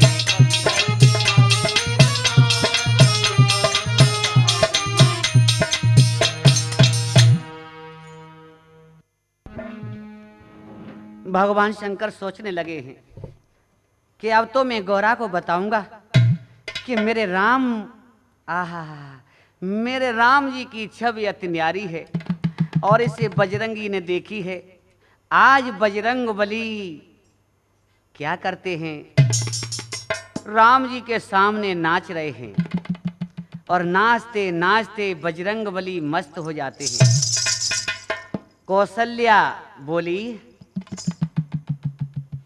भगवान शंकर सोचने लगे हैं कि अब तो मैं गौरा को बताऊंगा कि मेरे राम, आहा, मेरे राम जी की छवि अति न्यारी है और इसे बजरंगी ने देखी है। आज बजरंग बली क्या करते हैं, राम जी के सामने नाच रहे हैं और नाचते नाचते बजरंग बली मस्त हो जाते हैं। कौशल्या बोली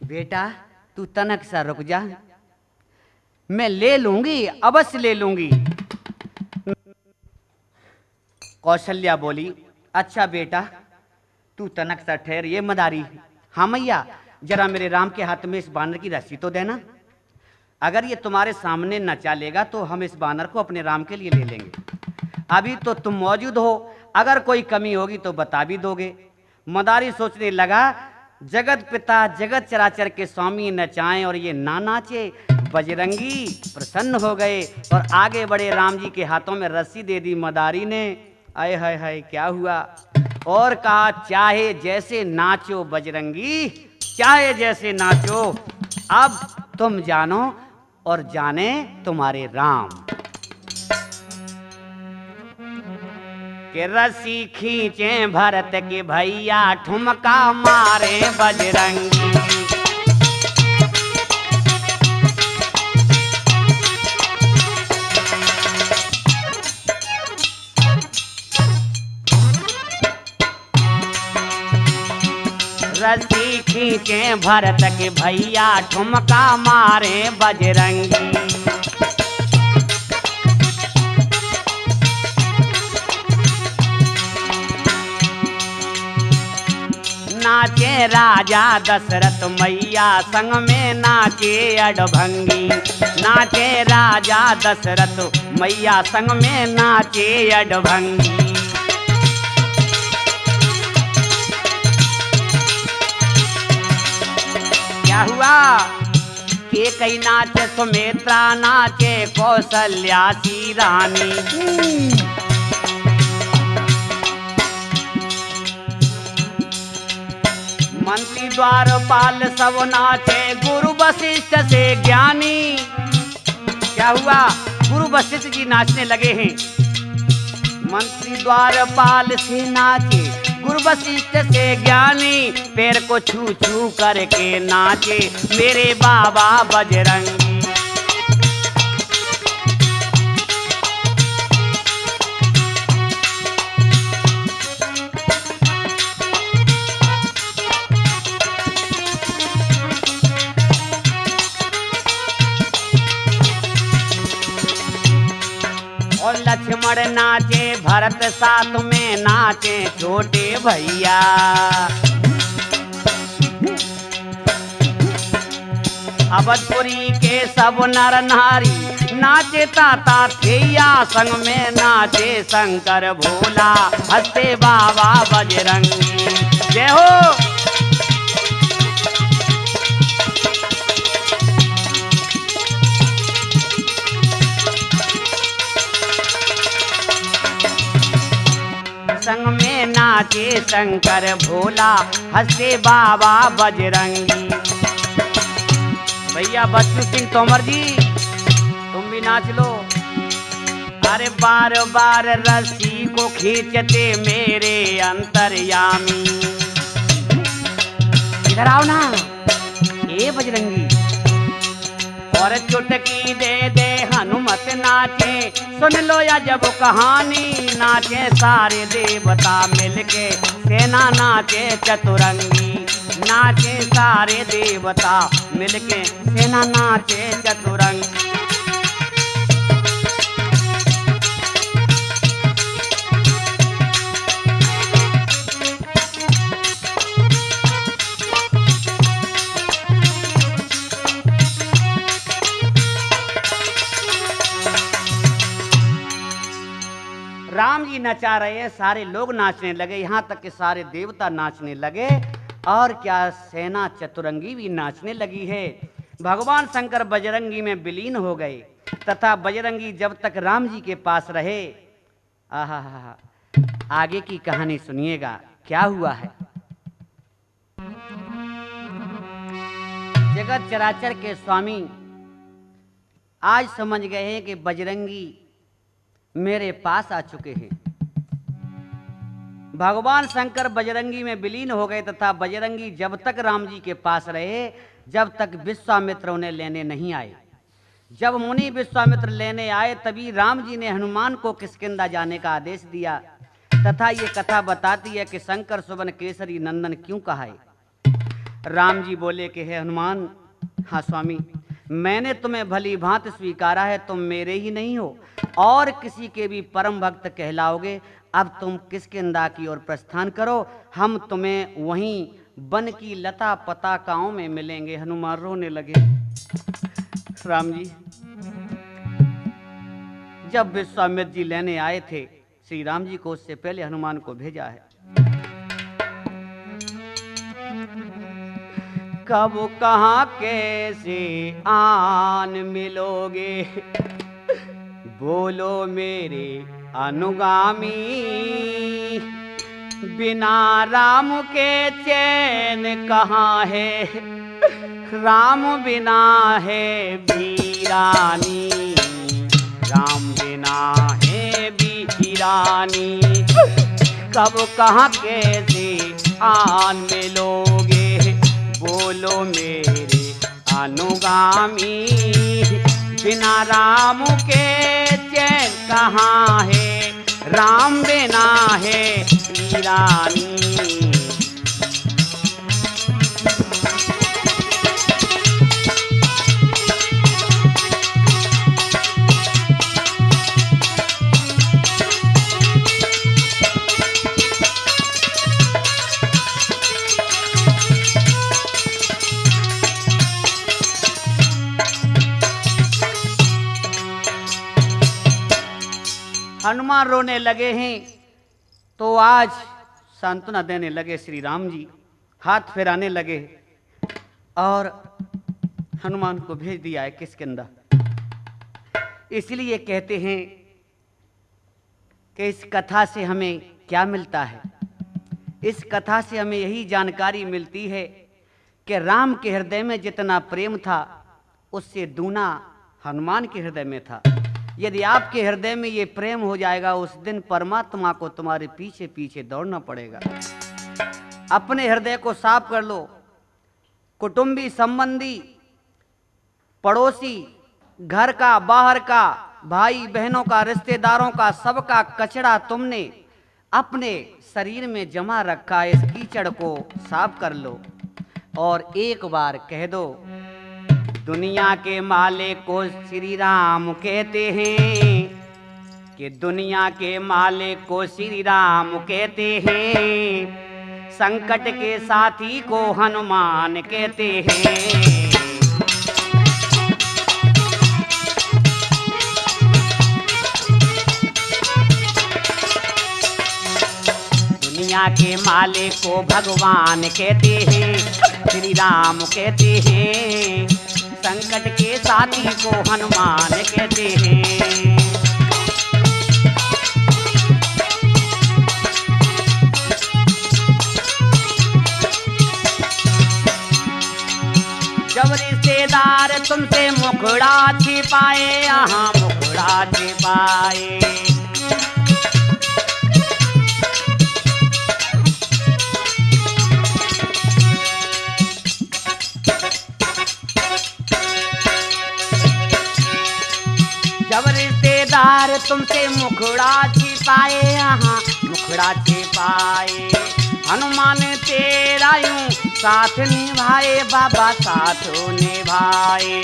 बेटा तू तनक सा रुक जा, मैं ले लूंगी, अवश्य ले लूंगी। कौशल्या बोली अच्छा बेटा तू तनक सा ठहर, ये मदारी। हाँ मैया जरा मेरे राम के हाथ में इस बानर की रस्सी तो देना, अगर ये तुम्हारे सामने न चलेगा तो हम इस बानर को अपने राम के लिए ले लेंगे। अभी तो तुम मौजूद हो, अगर कोई कमी होगी तो बता भी दोगे। मदारी सोचने लगा जगत पिता जगत चराचर के स्वामी नचाएं और ये ना नाचे। बजरंगी प्रसन्न हो गए और आगे बढ़े, राम जी के हाथों में रस्सी दे दी मदारी ने। आए हाय हाय क्या हुआ, और कहा चाहे जैसे नाचो बजरंगी, चाहे जैसे नाचो, अब तुम जानो और जाने तुम्हारे राम। के रस्सी खींचे भरत के भैया, ठुमका मारे बजरंगी। रस्सी खींचे भरत के भैया ठुमका मारे बजरंगी। नाचे राजा दशरथ मैया संग में नाचे अडभंगी। नाचे राजा दशरथ मैया संग में नाचे अडभंगी। क्या हुआ के कई नाचे सुमित्रा नाचे कौशल्या सी रानी। मंत्री द्वारपाल सब नाचे गुरु वशिष्ठ से ज्ञानी। क्या हुआ गुरु वशिष्ठ जी नाचने लगे हैं। मंत्री द्वारपाल से नाचे गुरु वशिष्ठ से ज्ञानी। पैर को छू छू करके नाचे मेरे बाबा बजरंगी। और लक्ष्मण नाचे भरत साथ में नाचे छोटे भैया। अवधपुरी के सब नर नारी नाचे ताता थैया संग में नाचे शंकर भोला हंसते बाबा बजरंगी। जय हो। संग में नाचे शंकर भोला हंसे बाबा बजरंगी। भैया बच्चू सिंह तोमर जी तुम भी नाच लो। अरे बार बार रस्सी को खींचते मेरे अंतर्यामी। इधर आओ ना ए बजरंगी। और चुटकी दे दे हनुमत नाचे सुन लो या जब कहानी। नाचे सारे देवता मिलके सेना नाचे चतुरंगी। नाचे सारे देवता मिलके सेना नाचे चतुरंगी। राम जी नचा रहे, सारे लोग नाचने लगे, यहाँ तक कि सारे देवता नाचने लगे और क्या सेना चतुरंगी भी नाचने लगी है। भगवान शंकर बजरंगी में विलीन हो गए तथा बजरंगी जब तक राम जी के पास रहे। आहा, आगे की कहानी सुनिएगा क्या हुआ है। जगत चराचर के स्वामी आज समझ गए हैं कि बजरंगी मेरे पास आ चुके हैं। भगवान शंकर बजरंगी में विलीन हो गए तथा बजरंगी जब तक राम जी के पास रहे जब तक विश्वामित्र उन्हें लेने नहीं आए। जब मुनि विश्वामित्र लेने आए तभी राम जी ने हनुमान को किष्किंधा जाने का आदेश दिया तथा ये कथा बताती है कि शंकर सुवन केसरी नंदन क्यों कहा है। राम जी बोले कि हे हनुमान, हाँ स्वामी, मैंने तुम्हें भली भांति स्वीकारा है, तुम मेरे ही नहीं हो और किसी के भी परम भक्त कहलाओगे। अब तुम किष्किंधा की ओर प्रस्थान करो, हम तुम्हें वहीं वन की लता पताकाओं में मिलेंगे। हनुमान रोने लगे। राम जी जब विश्वामित्र जी लेने आए थे श्री राम जी को, उससे पहले हनुमान को भेजा है। कब कहाँ कैसे आन मिलोगे, बोलो मेरे अनुगामी। बिना राम के चैन कहाँ है, राम बिना है वीरानी। राम बिना है वीरानी। कब कहाँ कैसे आन मिलोगे, बोलो मेरे अनुगामी। बिना राम के चैन कहाँ है, राम बिना है वीरानी। हनुमान रोने लगे हैं तो आज सांत्वना देने लगे श्री राम जी, हाथ फेराने लगे और हनुमान को भेज दिया है किष्किंधा। इसलिए कहते हैं कि इस कथा से हमें क्या मिलता है? इस कथा से हमें यही जानकारी मिलती है कि राम के हृदय में जितना प्रेम था उससे दूना हनुमान के हृदय में था। यदि आपके हृदय में ये प्रेम हो जाएगा, उस दिन परमात्मा को तुम्हारे पीछे पीछे दौड़ना पड़ेगा। अपने हृदय को साफ कर लो। कुटुंबी, संबंधी, पड़ोसी, घर का, बाहर का, भाई बहनों का, रिश्तेदारों का, सबका कचरा तुमने अपने शरीर में जमा रखा है। इस कीचड़ को साफ कर लो और एक बार कह दो, दुनिया के मालिक को श्री राम कहते हैं, कि दुनिया के मालिक को श्री राम कहते हैं, संकट के साथी को हनुमान कहते हैं। दुनिया के मालिक को भगवान कहते हैं, श्री राम कहते हैं, संकट के साथी को हनुमान कहते हैं। जब रिश्तेदार तुमसे मुखड़ा छिपाए, यहाँ मुखड़ा छिपाए, जब रिश्तेदार तुमसे मुखड़ा छिपाए, यहाँ मुखड़ा छिपाए, हनुमान तेरा यूं साथ निभाए, बाबा साथ निभाए।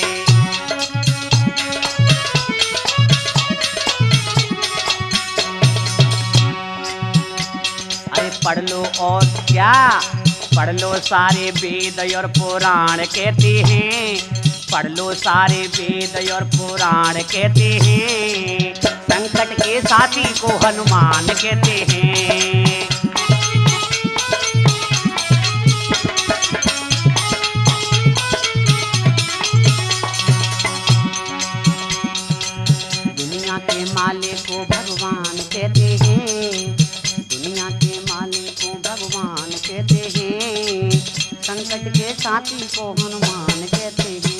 अरे पढ़ लो और क्या, पढ़ लो सारे वेद और पुराण कहते हैं, पढ़ लो सारे वेद और पुराण कहते हैं, संकट के साथी को हनुमान कहते हैं। दुनिया के मालिक को भगवान कहते हैं, दुनिया के मालिक को भगवान कहते हैं, संकट के साथी को हनुमान कहते हैं।